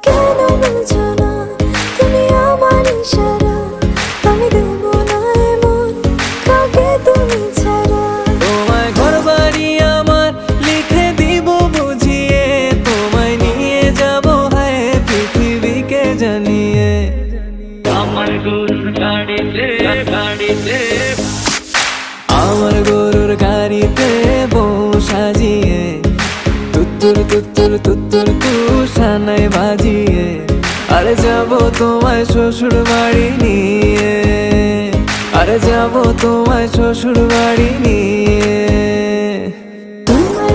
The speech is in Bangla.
কেন বুঝো না তুমি আমার ইশারা, আমি দেব না এমন কাউকে তুমি ছাড়া। তোমায় ঘরবাড়ি আমার লিখে দিব বুঝিয়ে, তোমায় নিয়ে যাব হায় পৃথিবীকে জানিয়ে। আমার গরুর গাড়িতে গাড়িতে আমার গরুর গাড়িতে বউ সাজিয়ে, তুত্তুর তুত্তুর তুত্তুর তুষানায় বাজিয়ে, আরে যাব তোমায় শ্বশুর বাড়ি নিয়ে, আরে যাব তোমায় শ্বশুর বাড়ি নিয়ে। তোমার